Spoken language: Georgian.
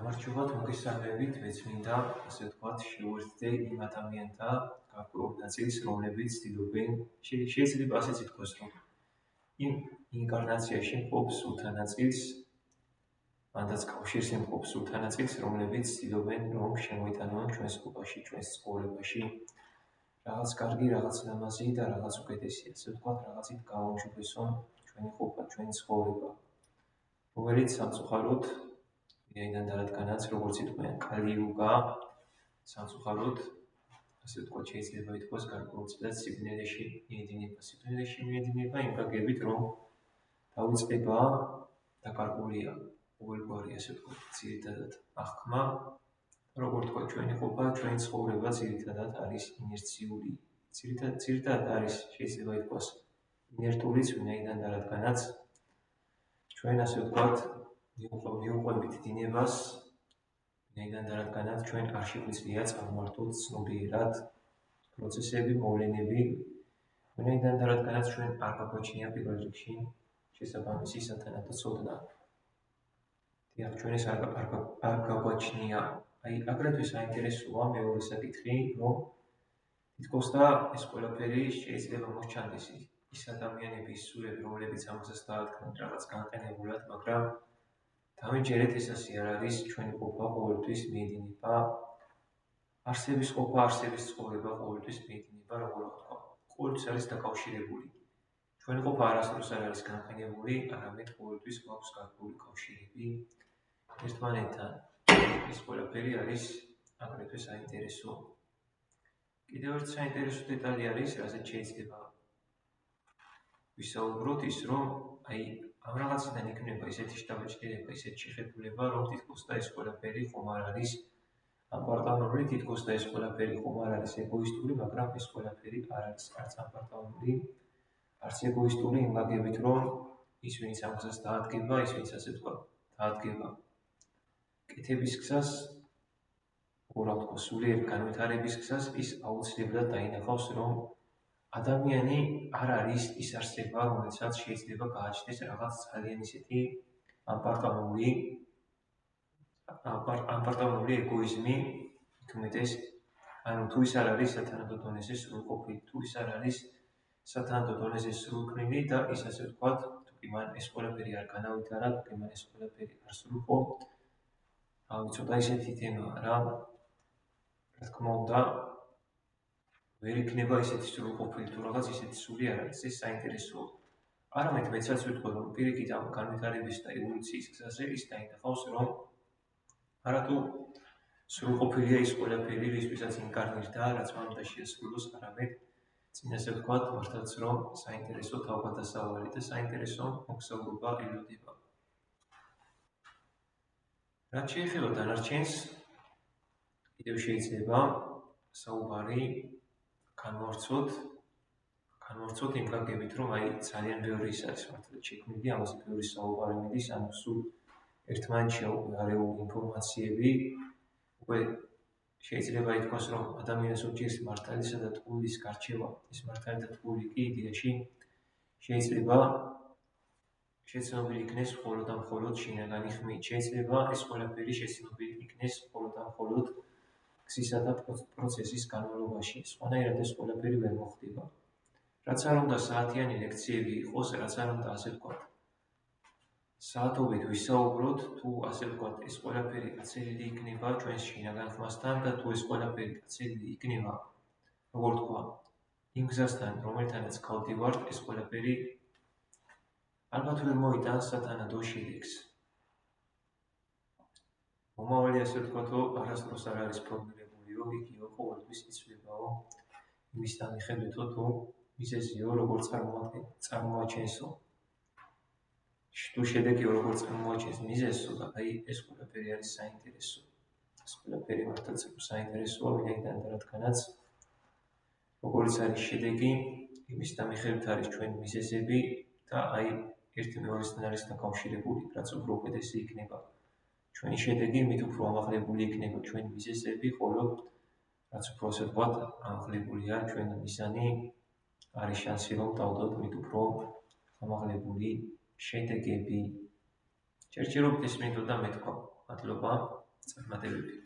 გამარჯობათ, მოგესალმებით, მეწმინდა, ასე ვთქვათ, შევერთდე იმ ადამიანთა გარკვეულ ნაწილს, რომლებიც ცდილობენ, შეიძლება ასეც ითქვას, რომ იმ ინკარნაციაში მყოფ სულთა ნაწილს, მანდაც კავშირს ემყოფ სულთა ნაწილს, რომლებიც ცდილობენ, რომ შემოიტანონ ჩვენს ყოფაში, ჩვენს ცხოვრებაში, რაღაც კარგი, რაღაც ლამაზი და რაღაც უკეთესი, ასე ვთქვათ, რაღაცით გააუმჯობესონ ჩვენი ყოფა, ჩვენი ცხოვრება, რომელიც სამწუხაროდ ვინაიდან და რადგანაც, როგორც იტყვიან, კალიუგა, სამწუხაროდ, ასე ვთქვათ, შეიძლება ითქვას, გარკვეულწილად სიბნელეში მიედინება. სიბნელეში მიედინება იმ გაგებით, რომ დაიწყება დაკარგულია ყოველგვარი, ასე ვთქვათ, ძირითადად აღქმა, როგორ თქვა, ჩვენი ყოფა, ჩვენი ცხოვრება ძირითადად არის ინერციული. ძირითადად არის, შეიძლება ითქვას, ინერტულიც, ვინაიდან და რადგანაც ჩვენ, ასე ვთქვათ, მიუყვებით დინებას, ვინაიდან და რადგანაც ჩვენ არ შეგვიძლია წარმართოთ ცნობიერად პროცესები, მოვლენები, ვინაიდან და რადგანაც ჩვენ არ გაგვაჩნია პირველ რიგში შესაბამისი სათანადო ცოდნა. დიახ, ჩვენ ეს არ გაგვაჩნია. აი, აგრეთვე საინტერესოა მეორე საკითხი, რომ თითქოს და ეს ყველაფერი შეიძლება მოსჩანდეს ის ადამიანების სულები, რომლებიც ამასაც დაადგნენ რაღაც განყენებულად, მაგრამ დავინჯერეთ, ეს ასე არ არის, ჩვენი ყოფა ყოველთვის მიედინება, არსების ყოფა, არსების ცხოვრება ყოველთვის მიედინება, როგორ ვთქვა, ყოველთვის არის დაკავშირებული. ჩვენი ყოფა არასდროს არ არის განყენებული, არამედ ყოველთვის გვაქვს გარკვეული კავშირები ერთმანეთთან. ეს ყველაფერი არის აგრეთვე საინტერესო. კიდევ ერთი საინტერესო დეტალი არის, რაზეც შეიძლება ვისაუბროთ, ის რომ აი ამ რაღაციდან იქნება ისეთი შთაბეჭდილება, ისეთი შეხედულება, რომ თითქოს და ეს ყველაფერი ხომ არ არის ამპარტავნული, თითქოს და ეს ყველაფერი ხომ არ არის ეგოისტური, მაგრამ ეს ყველაფერი არ არის არც ამპარტავნული, არც ეგოისტური იმ გაგებით, რომ ის, ვინც ამასაც დაადგება, ის, ვინც ასე ვთქვათ, დაადგება კეთების გზას, როგორ ვთქვა, სულიერი განვითარების გზას, ის აუცილებლად დაინახავს, რომ ადამიანი არ არის ის არსება, რომელსაც შეიძლება გააჩნდეს რაღაც ძალიან ისეთი ამპარტავნული ეგოიზმი, თუმეტეს, ანუ თუ ის არ არის სათანადო დონეზე სრულყოფილი, თუ ის არ არის სათანადო დონეზე სრულქმნილი და ის ასე ვთქვათ, თუ კი მან ეს ყველაფერი არ განავითარა, თუ კი მან ეს ყველაფერი არ სრულყო, ცოტა ისეთი თემაა რა, რა თქმა უნდა, ვერ იქნება ისეთი სრულყოფილი თუ რაღაც ისეთი სული არ არის, ეს საინტერესოა. არამედ მეცაც ვიტყვი, რომ პირიქით ამ განვითარების და ევოლუციის გზაზე ის დაინახავს, რომ არათუ სრულყოფილია ის ყველაფერი, რისთვისაც ინკარნირდა, რაც მან უნდა შეასრულოს, არამედ წინ ასე ვთქვათ, მართლაც რომ საინტერესო თავგადასავალი და საინტერესო მოგზაურობა ელოდება. რაც შეეხება დანარჩენს, კიდევ შეიძლება საუბარი განვარცოთ იმ გაგებით, რომ აი ძალიან ბევრი ის არის მართლაც შექმნილი, ამაზე ბევრი საუბარი მიდის, ანუ სულ ერთმანეთშია უკვე არეული ინფორმაციები, უკვე შეიძლება ითქვას, რომ ადამიანს უჭირს მართალისა და ტყუილის გარჩევა, ეს მართალი და ტყუილი კი იდეაში შეიძლება შეცნობილი იქნეს მხოლოდ და მხოლოდ შინაგანი ხმით, შეიძლება ეს ყველაფერი შეცნობილი იქნეს მხოლოდ და მხოლოდ გზისა და პროცესის განმავლობაში, სხვანაირად ეს ყველაფერი ვერ მოხდება. რაც არ უნდა საათიანი ლექციები იყოს, რაც არ უნდა ასე ვთქვათ, საათობით ვისაუბროთ, თუ ასე ვთქვათ, ეს ყველაფერი აცელილი იქნება ჩვენს შინაგან ხმასთან და თუ ეს ყველაფერი აცელილი იქნება, როგორ ვთქვა, იმ გზასთან, რომელთანაც გავდივართ, ეს ყველაფერი ალბათ ვერ მოიტანს სათანადო შედეგს. მომავალი ასე ვთქვათო, არასდროს არ არის პრობლემებულიო, იგივე ყოველთვის იცვლებაო, იმის დამიხედვითო, თუ მიზეზიო, როგორ წარმოაჩენსო. თუ შედეგიო, როგორ წარმოაჩენს მიზეზსო და აი ეს ყველაფერი არის საინტერესო. ეს ყველაფერი მართლაც საინტერესოა, ვინაიდან და რადგანაც როგორიც არის შედეგი, იმის დამიხედვით არის ჩვენი მიზეზები და აი ერთი მეორესთან არის დაკავშირებული, რაც უფრო უკეთესი იქნება. ჩვენი შედეგი მით უფრო ამაღლებული იქნება ჩვენი მიზეზები, ხოლო რაც უფრო ასე ვთქვათ, ამაღლებულია ჩვენი მიზანი, არის შანსი, რომ დავდოთ მით უფრო ამაღლებული შედეგები. ჯერჯერობით ეს მინდოდა მეთქვა. მადლობა. წარმატებები.